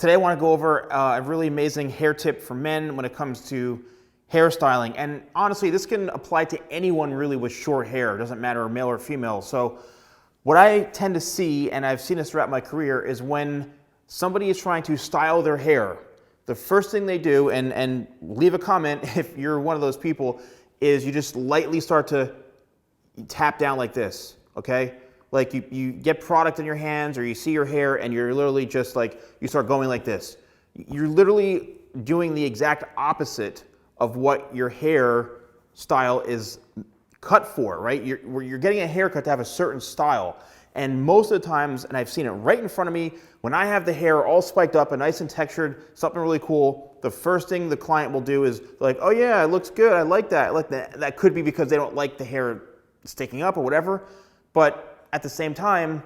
Today I want to go over a really amazing hair tip for men when it comes to hairstyling. And honestly, this can apply to anyone really with short hair. It doesn't matter male or female. So what I tend to see, and I've seen this throughout my career, is when somebody is trying to style their hair, the first thing they do, and leave a comment if you're one of those people, is you just lightly start to tap down like this, okay? Like you get product in your hands or you see your hair and you're literally just like, you start going like this. You're literally doing the exact opposite of what your hair style is cut for, right? You're getting a haircut to have a certain style. And most of the times, and I've seen it right in front of me, when I have the hair all spiked up and nice and textured, something really cool, the first thing the client will do is like, oh yeah, it looks good, I like that. I like that. That could be because they don't like the hair sticking up or whatever, but at the same time,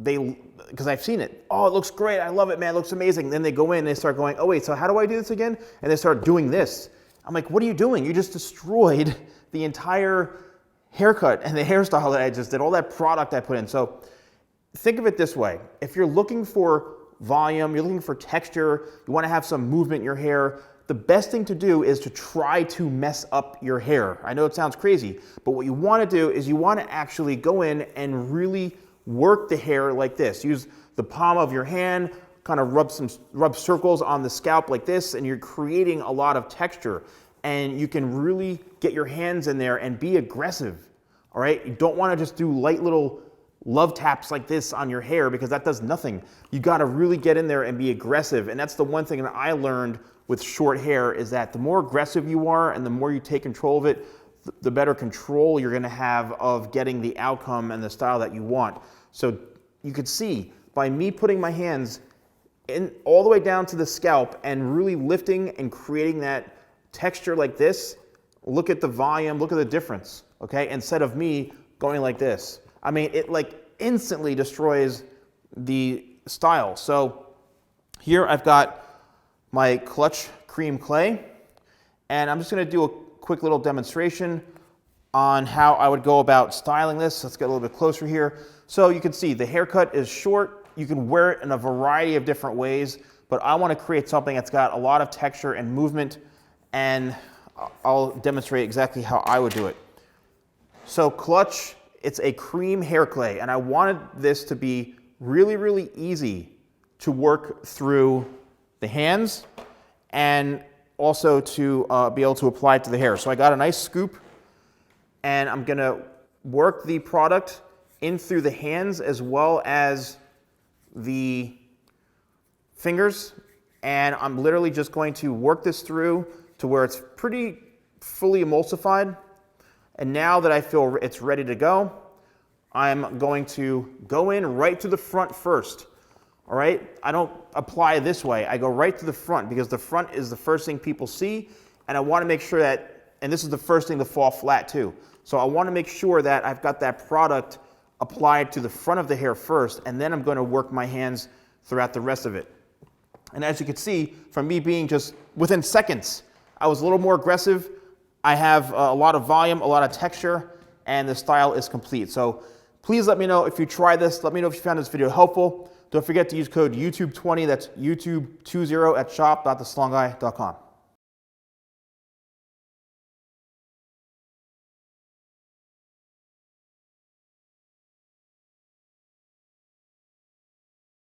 because I've seen it, oh, it looks great, I love it, man, it looks amazing. Then they go in and they start going, oh wait, so how do I do this again? And they start doing this. I'm like, what are you doing? You just destroyed the entire haircut and the hairstyle that I just did, all that product I put in. So think of it this way. If you're looking for volume, you're looking for texture, you want to have some movement in your hair, the best thing to do is to try to mess up your hair. I know it sounds crazy, but what you want to do is you want to actually go in and really work the hair like this. Use the palm of your hand, kind of rub circles on the scalp like this, and you're creating a lot of texture. And you can really get your hands in there and be aggressive, all right? You don't want to just do light little love taps like this on your hair because that does nothing. You got to really get in there and be aggressive. And that's the one thing that I learned with short hair, is that the more aggressive you are and the more you take control of it, the better control you're going to have of getting the outcome and the style that you want. So you could see by me putting my hands in all the way down to the scalp and really lifting and creating that texture like this, look at the volume, look at the difference, okay? Instead of me going like this. I mean, it like instantly destroys the style. So here I've got my clutch cream clay, and I'm just gonna do a quick little demonstration on how I would go about styling this. Let's get a little bit closer here. So you can see the haircut is short. You can wear it in a variety of different ways, but I wanna create something that's got a lot of texture and movement, and I'll demonstrate exactly how I would do it. So clutch, it's a cream hair clay, and I wanted this to be really, really easy to work through the hands and also to be able to apply it to the hair. So I got a nice scoop, and I'm gonna work the product in through the hands as well as the fingers, and I'm literally just going to work this through to where it's pretty fully emulsified. And now that I feel it's ready to go, I'm going to go in right to the front first. All right, I don't apply this way. I go right to the front because the front is the first thing people see, and I want to make sure that, and this is the first thing to fall flat too. So I want to make sure that I've got that product applied to the front of the hair first, and then I'm going to work my hands throughout the rest of it. And as you can see, from me being just within seconds, I was a little more aggressive. I have a lot of volume, a lot of texture, and the style is complete. So please let me know if you try this. Let me know if you found this video helpful. Don't forget to use code YouTube20, that's YouTube20 at shop.thesalonguy.com.